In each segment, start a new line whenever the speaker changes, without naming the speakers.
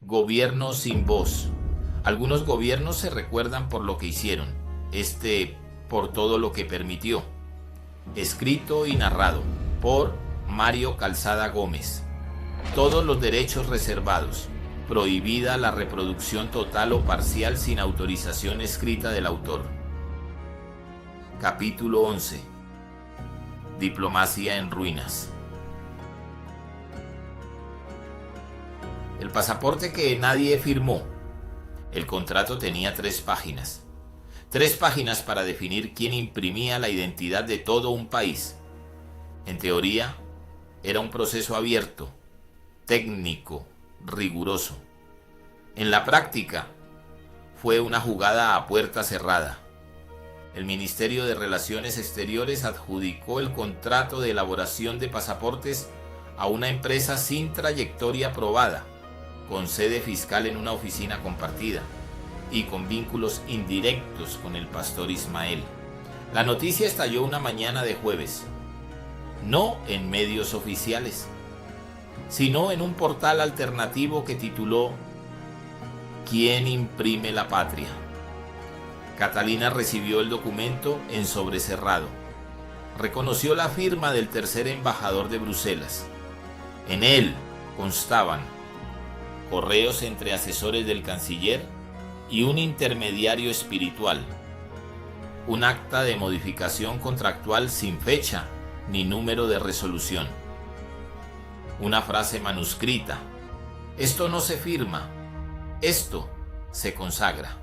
Gobierno sin voz. Algunos gobiernos se recuerdan por lo que hicieron, por todo lo que permitió. Escrito y narrado por Mario Calzada Gómez. Todos los derechos reservados. Prohibida la reproducción total o parcial sin autorización escrita del autor. Capítulo 11. Diplomacia en ruinas. El pasaporte que nadie firmó. El contrato tenía 3 páginas. 3 páginas para definir quién imprimía la identidad de todo un país. En teoría, era un proceso abierto, técnico, riguroso. En la práctica, fue una jugada a puerta cerrada. El Ministerio de Relaciones Exteriores adjudicó el contrato de elaboración de pasaportes a una empresa sin trayectoria probada, con sede fiscal en una oficina compartida y con vínculos indirectos con el pastor Ismael. La noticia estalló una mañana de jueves, no en medios oficiales, sino en un portal alternativo que tituló ¿Quién imprime la patria? Catalina recibió el documento en sobrecerrado. Reconoció la firma del tercer embajador de Bruselas. En él constaban correos entre asesores del canciller y un intermediario espiritual, un acta de modificación contractual sin fecha ni número de resolución, una frase manuscrita: esto no se firma, esto se consagra.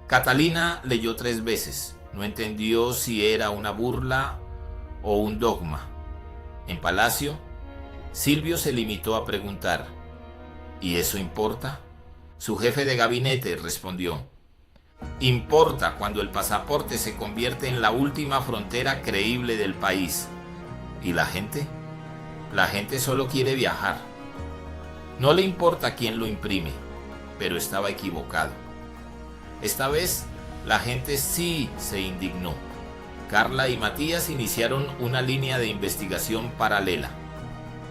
Catalina leyó 3 veces, no entendió si era una burla o un dogma. En Palacio, Silvio se limitó a preguntar: ¿y eso importa? Su jefe de gabinete respondió: importa cuando el pasaporte se convierte en la última frontera creíble del país. ¿Y la gente? La gente solo quiere viajar. No le importa quién lo imprime, pero estaba equivocado. Esta vez, la gente sí se indignó. Carla y Matías iniciaron una línea de investigación paralela.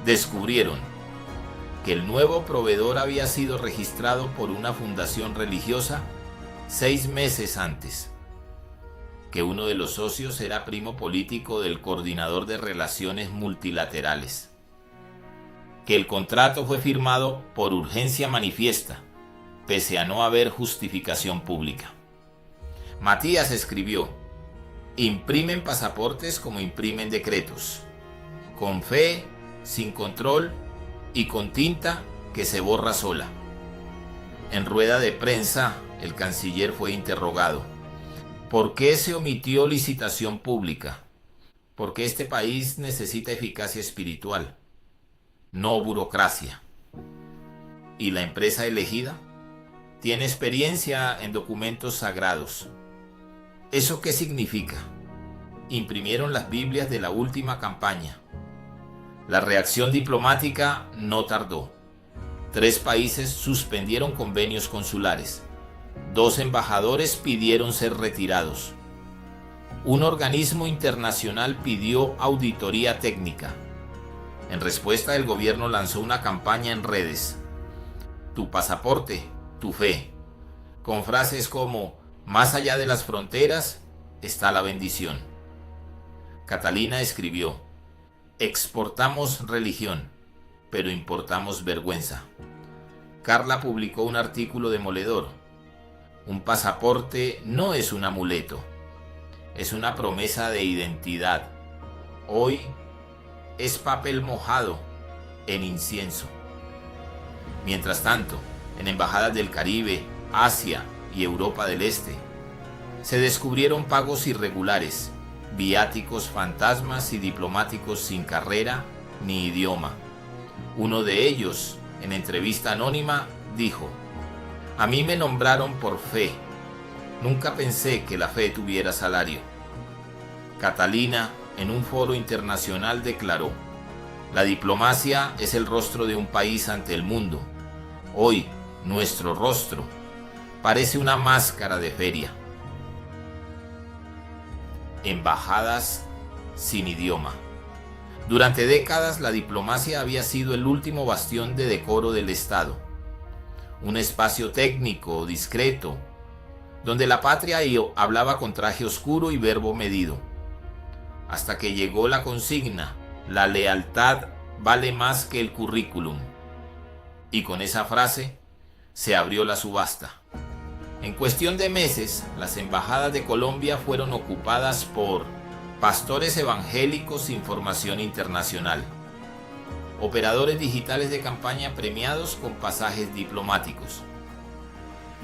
Descubrieron que el nuevo proveedor había sido registrado por una fundación religiosa 6 meses antes, que uno de los socios era primo político del coordinador de relaciones multilaterales, que el contrato fue firmado por urgencia manifiesta, pese a no haber justificación pública. Matías escribió: imprimen pasaportes como imprimen decretos, con fe, sin control y con tinta que se borra sola. En rueda de prensa, el canciller fue interrogado: ¿por qué se omitió licitación pública? Porque este país necesita eficacia espiritual, no burocracia. ¿Y la empresa elegida? Tiene experiencia en documentos sagrados. ¿Eso qué significa? Imprimieron las Biblias de la última campaña. La reacción diplomática no tardó. 3 países suspendieron convenios consulares. 2 embajadores pidieron ser retirados. Un organismo internacional pidió auditoría técnica. En respuesta, el gobierno lanzó una campaña en redes: tu pasaporte, tu fe, con frases como: más allá de las fronteras está la bendición. Catalina escribió: exportamos religión, pero importamos vergüenza. Carla publicó un artículo demoledor: un pasaporte no es un amuleto, es una promesa de identidad. Hoy es papel mojado en incienso. Mientras tanto, en embajadas del Caribe, Asia y Europa del Este, se descubrieron pagos irregulares, viáticos fantasmas y diplomáticos sin carrera ni idioma. Uno de ellos, en entrevista anónima, dijo: a mí me nombraron por fe. Nunca pensé que la fe tuviera salario. Catalina, en un foro internacional, declaró: la diplomacia es el rostro de un país ante el mundo. Hoy, nuestro rostro parece una máscara de feria. Embajadas sin idioma. Durante décadas, la diplomacia había sido el último bastión de decoro del Estado. un espacio técnico, discreto, donde la patria hablaba con traje oscuro y verbo medido. Hasta que llegó la consigna: la lealtad vale más que el currículum. Y con esa frase se abrió la subasta. En cuestión de meses, las embajadas de Colombia fueron ocupadas por pastores evangélicos sin formación internacional, operadores digitales de campaña premiados con pasajes diplomáticos,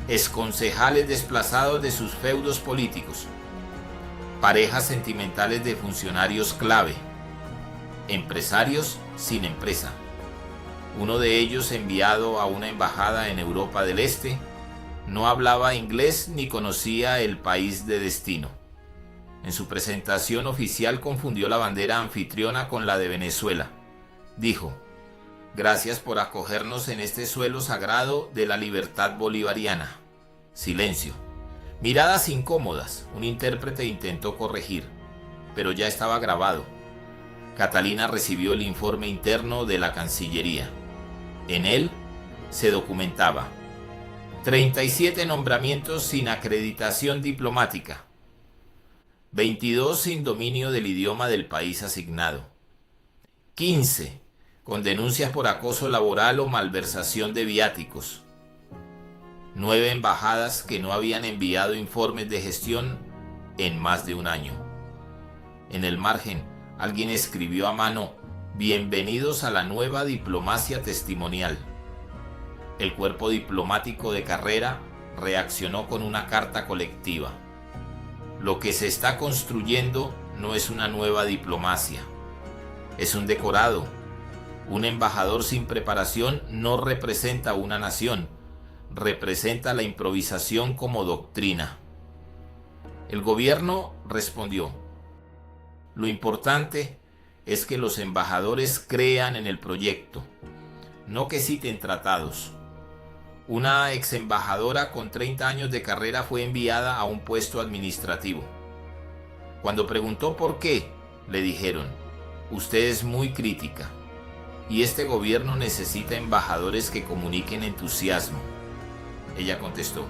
exconcejales desplazados de sus feudos políticos, parejas sentimentales de funcionarios clave, empresarios sin empresa. Uno de ellos, enviado a una embajada en Europa del Este, no hablaba inglés ni conocía el país de destino. En su presentación oficial confundió la bandera anfitriona con la de Venezuela. Dijo: gracias por acogernos en este suelo sagrado de la libertad bolivariana. Silencio. Miradas incómodas. Un intérprete intentó corregir, pero ya estaba grabado. Catalina recibió el informe interno de la Cancillería. En él se documentaba: 37 nombramientos sin acreditación diplomática, 22 sin dominio del idioma del país asignado, 15 con denuncias por acoso laboral o malversación de viáticos, 9 embajadas que no habían enviado informes de gestión en más de un año. En el margen, alguien escribió a mano: bienvenidos a la nueva diplomacia testimonial. El cuerpo diplomático de carrera reaccionó con una carta colectiva. Lo que se está construyendo no es una nueva diplomacia, es un decorado. Un embajador sin preparación no representa una nación, representa la improvisación como doctrina. El gobierno respondió: lo importante es que los embajadores crean en el proyecto, no que citen tratados. Una ex embajadora con 30 años de carrera fue enviada a un puesto administrativo. Cuando preguntó por qué, le dijeron: usted es muy crítica, y este gobierno necesita embajadores que comuniquen entusiasmo. Ella contestó: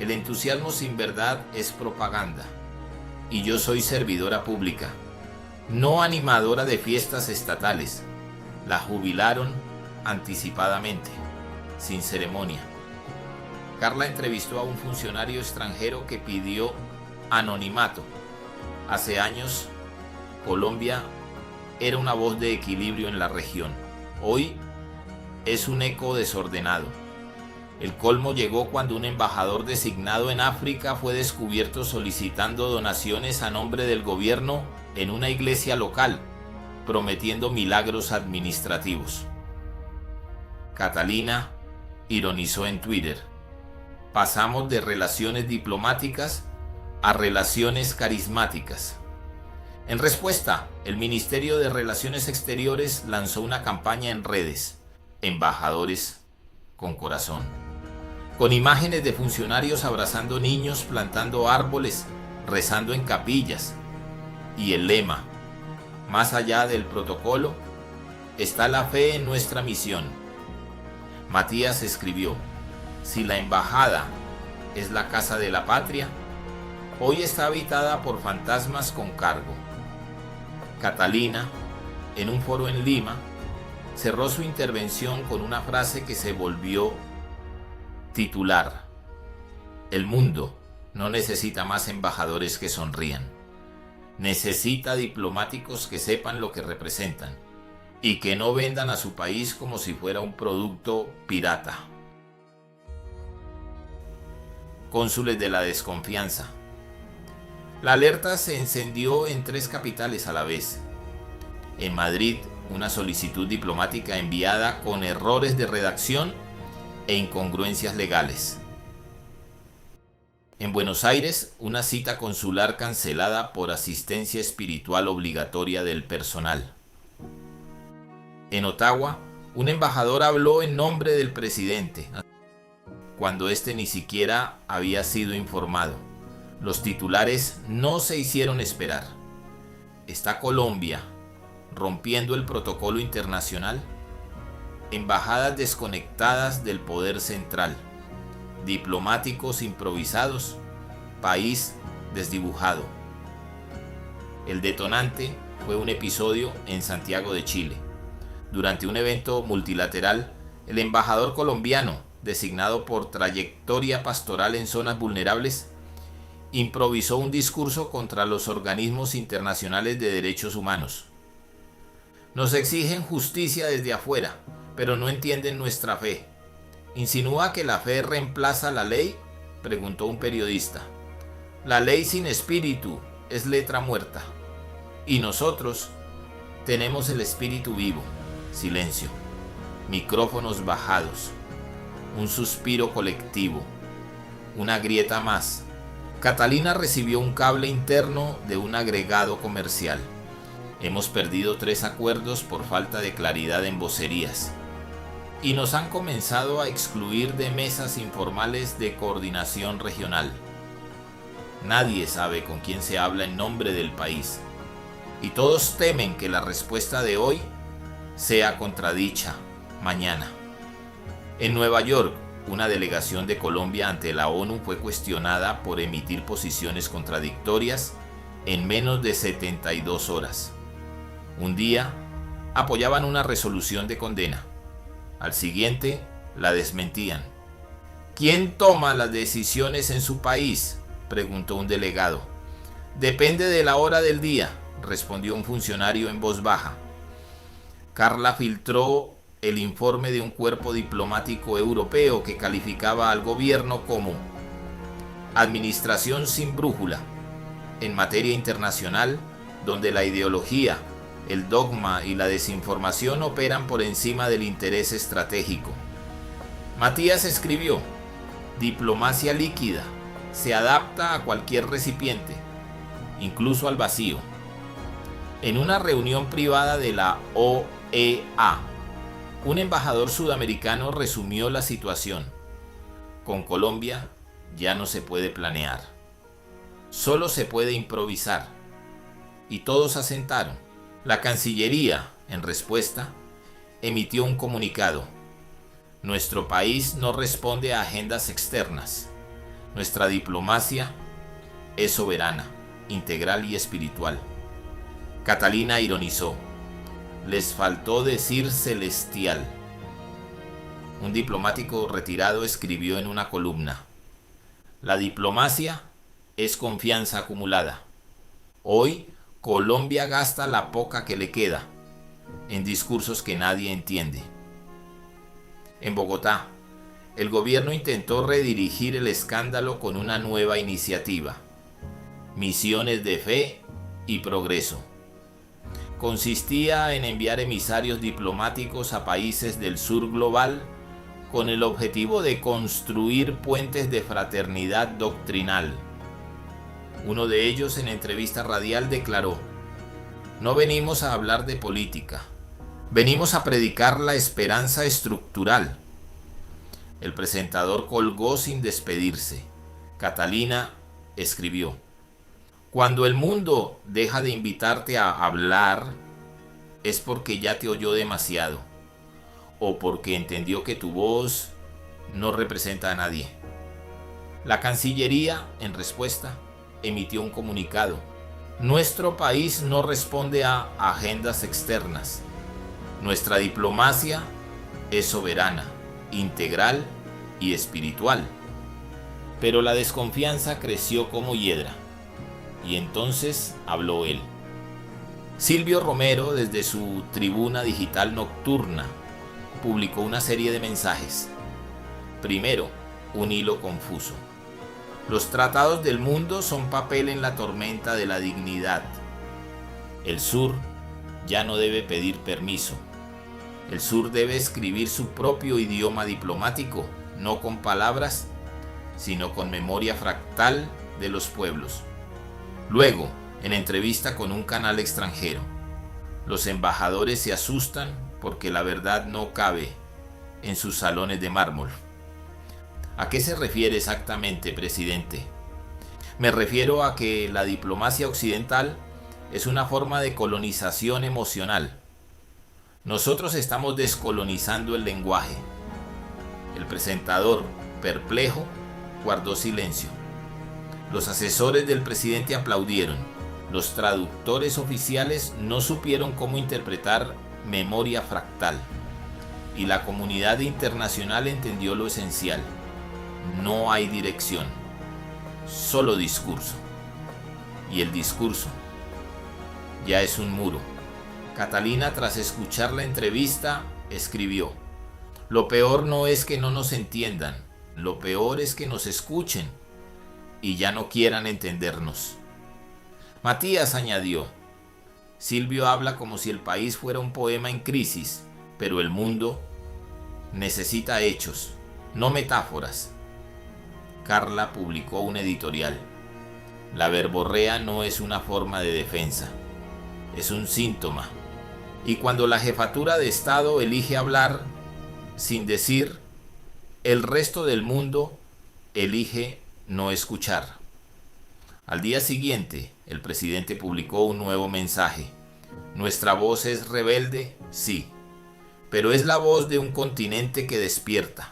el entusiasmo sin verdad es propaganda, y yo soy servidora pública, no animadora de fiestas estatales. La jubilaron anticipadamente, sin ceremonia. Carla entrevistó a un funcionario extranjero que pidió anonimato. Hace años, Colombia era una voz de equilibrio en la región. Hoy es un eco desordenado. El colmo llegó cuando un embajador designado en África fue descubierto solicitando donaciones a nombre del gobierno en una iglesia local, prometiendo milagros administrativos. Catalina ironizó en Twitter: pasamos de relaciones diplomáticas a relaciones carismáticas. En respuesta, el Ministerio de Relaciones Exteriores lanzó una campaña en redes: embajadores con corazón, con imágenes de funcionarios abrazando niños, plantando árboles, rezando en capillas, y el lema: más allá del protocolo está la fe en nuestra misión. Matías escribió: si la embajada es la casa de la patria, hoy está habitada por fantasmas con cargo. Catalina, en un foro en Lima, cerró su intervención con una frase que se volvió titular: el mundo no necesita más embajadores que sonrían, necesita diplomáticos que sepan lo que representan y que no vendan a su país como si fuera un producto pirata. Cónsules de la desconfianza. La alerta se encendió en 3 capitales a la vez. En Madrid, una solicitud diplomática enviada con errores de redacción e incongruencias legales. En Buenos Aires, una cita consular cancelada por asistencia espiritual obligatoria del personal. En Ottawa, un embajador habló en nombre del presidente, cuando éste ni siquiera había sido informado. Los titulares no se hicieron esperar. ¿Está Colombia rompiendo el protocolo internacional? embajadas desconectadas del poder central, diplomáticos improvisados, país desdibujado. El detonante fue un episodio en Santiago de Chile. Durante un evento multilateral, el embajador colombiano, designado por trayectoria pastoral en zonas vulnerables, improvisó un discurso contra los organismos internacionales de derechos humanos. Nos exigen justicia desde afuera, pero no entienden nuestra fe. ¿Insinúa que la fe reemplaza la ley?, preguntó un periodista. La ley sin espíritu es letra muerta. Y nosotros tenemos el espíritu vivo. Silencio. Micrófonos bajados. Un suspiro colectivo. Una grieta más. Catalina recibió un cable interno de un agregado comercial. Hemos perdido 3 acuerdos por falta de claridad en vocerías. Y nos han comenzado a excluir de mesas informales de coordinación regional. Nadie sabe con quién se habla en nombre del país. Y todos temen que la respuesta de hoy sea contradicha mañana. En Nueva York, una delegación de Colombia ante la ONU fue cuestionada por emitir posiciones contradictorias en menos de 72 horas. Un día, apoyaban una resolución de condena. Al siguiente, la desmentían. ¿Quién toma las decisiones en su país?, preguntó un delegado. Depende de la hora del día, respondió un funcionario en voz baja. Carla filtró el informe de un cuerpo diplomático europeo que calificaba al gobierno como administración sin brújula en materia internacional, donde la ideología, el dogma y la desinformación operan por encima del interés estratégico. Matías escribió: diplomacia líquida, se adapta a cualquier recipiente, incluso al vacío. En una reunión privada de la OEA, un embajador sudamericano resumió la situación. Con Colombia ya no se puede planear, solo se puede improvisar. Y todos asentaron. La Cancillería, en respuesta, emitió un comunicado. Nuestro país no responde a agendas externas. Nuestra diplomacia es soberana, integral y espiritual. Catalina ironizó. Les faltó decir celestial. Un diplomático retirado escribió en una columna: la diplomacia es confianza acumulada. Hoy Colombia gasta la poca que le queda en discursos que nadie entiende. En Bogotá, el gobierno intentó redirigir el escándalo con una nueva iniciativa: misiones de fe y progreso. Consistía en enviar emisarios diplomáticos a países del sur global con el objetivo de construir puentes de fraternidad doctrinal. Uno de ellos, en entrevista radial, declaró: no venimos a hablar de política, venimos a predicar la esperanza estructural. El presentador colgó sin despedirse. Catalina escribió: cuando el mundo deja de invitarte a hablar, es porque ya te oyó demasiado, o porque entendió que tu voz no representa a nadie. La Cancillería, en respuesta, emitió un comunicado: nuestro país no responde a agendas externas. Nuestra diplomacia es soberana, integral y espiritual. Pero la desconfianza creció como hiedra. Y entonces habló él. Silvio Romero, desde su tribuna digital nocturna, publicó una serie de mensajes. Primero, un hilo confuso. Los tratados del mundo son papel en la tormenta de la dignidad. El sur ya no debe pedir permiso. El sur debe escribir su propio idioma diplomático, no con palabras, sino con memoria fractal de los pueblos. Luego, en entrevista con un canal extranjero, los embajadores se asustan porque la verdad no cabe en sus salones de mármol. ¿A qué se refiere exactamente, presidente? Me refiero a que la diplomacia occidental es una forma de colonización emocional. Nosotros estamos descolonizando el lenguaje. El presentador, perplejo, guardó silencio. Los asesores del presidente aplaudieron. Los traductores oficiales no supieron cómo interpretar memoria fractal. Y la comunidad internacional entendió lo esencial. No hay dirección, solo discurso. Y el discurso ya es un muro. Catalina, tras escuchar la entrevista, escribió: lo peor no es que no nos entiendan, lo peor es que nos escuchen y ya no quieran entendernos. Matías añadió: Silvio habla como si el país fuera un poema en crisis, pero el mundo necesita hechos, no metáforas. Carla publicó un editorial: la verborrea no es una forma de defensa, es un síntoma. Y cuando la jefatura de Estado elige hablar sin decir, el resto del mundo elige no escuchar. Al día siguiente, el presidente publicó un nuevo mensaje: nuestra voz es rebelde, sí, pero es la voz de un continente que despierta.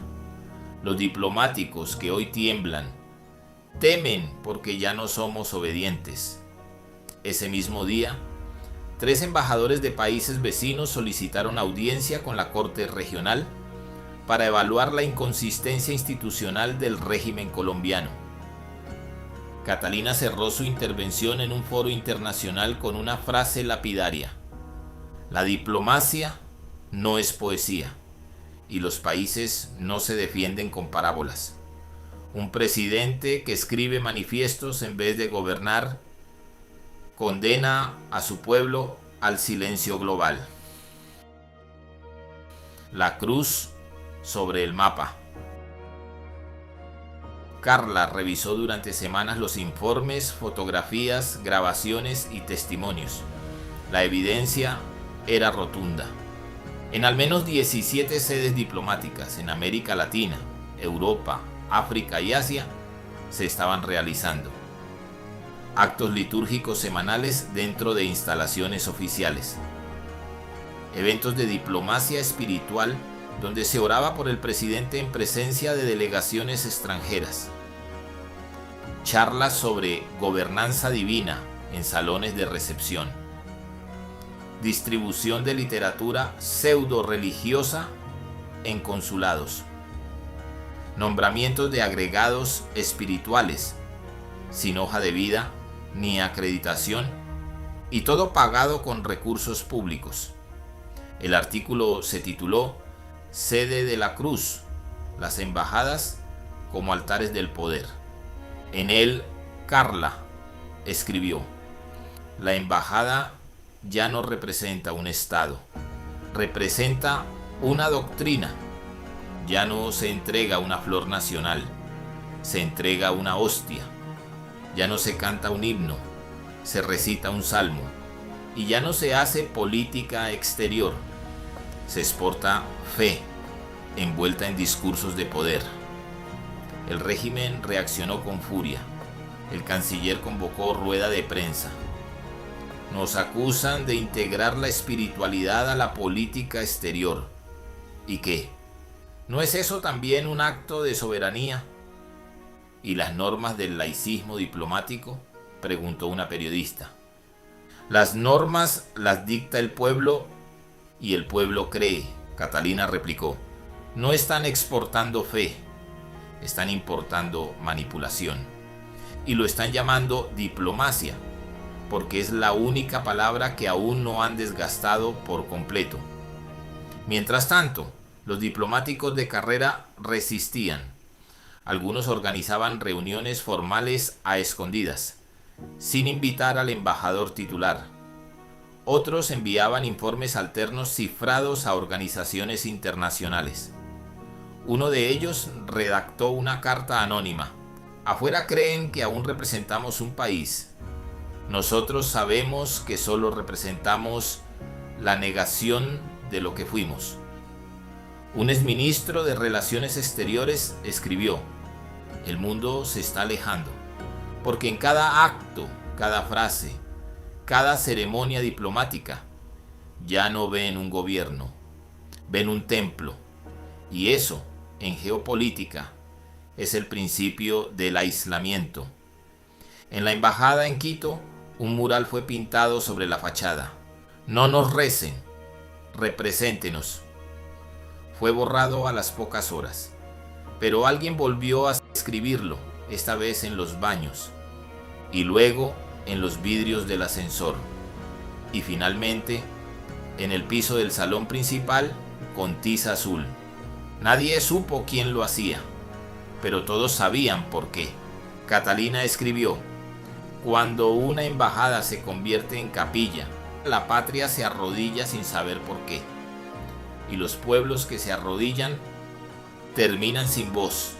Los diplomáticos que hoy tiemblan, temen porque ya no somos obedientes. Ese mismo día, 3 embajadores de países vecinos solicitaron audiencia con la Corte Regional para evaluar la inconsistencia institucional del régimen colombiano. Catalina cerró su intervención en un foro internacional con una frase lapidaria: la diplomacia no es poesía y los países no se defienden con parábolas. Un presidente que escribe manifiestos en vez de gobernar condena a su pueblo al silencio global. La cruz sobre el mapa. Carla revisó durante semanas los informes, fotografías, grabaciones y testimonios. La evidencia era rotunda. En al menos 17 sedes diplomáticas en América Latina, Europa, África y Asia se estaban realizando actos litúrgicos semanales dentro de instalaciones oficiales, eventos de diplomacia espiritual donde se oraba por el presidente en presencia de delegaciones extranjeras, charlas sobre gobernanza divina en salones de recepción, distribución de literatura pseudo-religiosa en consulados, nombramientos de agregados espirituales sin hoja de vida ni acreditación, y todo pagado con recursos públicos. El artículo se tituló Sede de la Cruz, las embajadas como altares del poder. En él, Carla escribió: la embajada ya no representa un Estado, representa una doctrina. Ya no se entrega una flor nacional, se entrega una hostia. Ya no se canta un himno, se recita un salmo. Y ya no se hace política exterior, se exporta fe, envuelta en discursos de poder. El régimen reaccionó con furia. El canciller convocó rueda de prensa. Nos acusan de integrar la espiritualidad a la política exterior. ¿Y qué? ¿No es eso también un acto de soberanía? ¿Y las normas del laicismo diplomático?, preguntó una periodista. Las normas las dicta el pueblo y el pueblo cree, Catalina replicó. No están exportando fe, están importando manipulación. Y lo están llamando diplomacia, porque es la única palabra que aún no han desgastado por completo. Mientras tanto, los diplomáticos de carrera resistían. Algunos organizaban reuniones formales a escondidas, sin invitar al embajador titular. Otros enviaban informes alternos cifrados a organizaciones internacionales. Uno de ellos redactó una carta anónima. Afuera creen que aún representamos un país. Nosotros sabemos que solo representamos la negación de lo que fuimos. Un exministro de Relaciones Exteriores escribió: el mundo se está alejando, porque en cada acto, cada frase, cada ceremonia diplomática, ya no ven un gobierno, ven un templo. Y eso, en geopolítica, es el principio del aislamiento. En la embajada en Quito, un mural fue pintado sobre la fachada. No nos recen, represéntenos. Fue borrado a las pocas horas, pero alguien volvió a escribirlo, esta vez en los baños, y luego en los vidrios del ascensor, y finalmente en el piso del salón principal con tiza azul. Nadie supo quién lo hacía, pero todos sabían por qué. Catalina escribió: cuando una embajada se convierte en capilla, la patria se arrodilla sin saber por qué. Y los pueblos que se arrodillan terminan sin voz,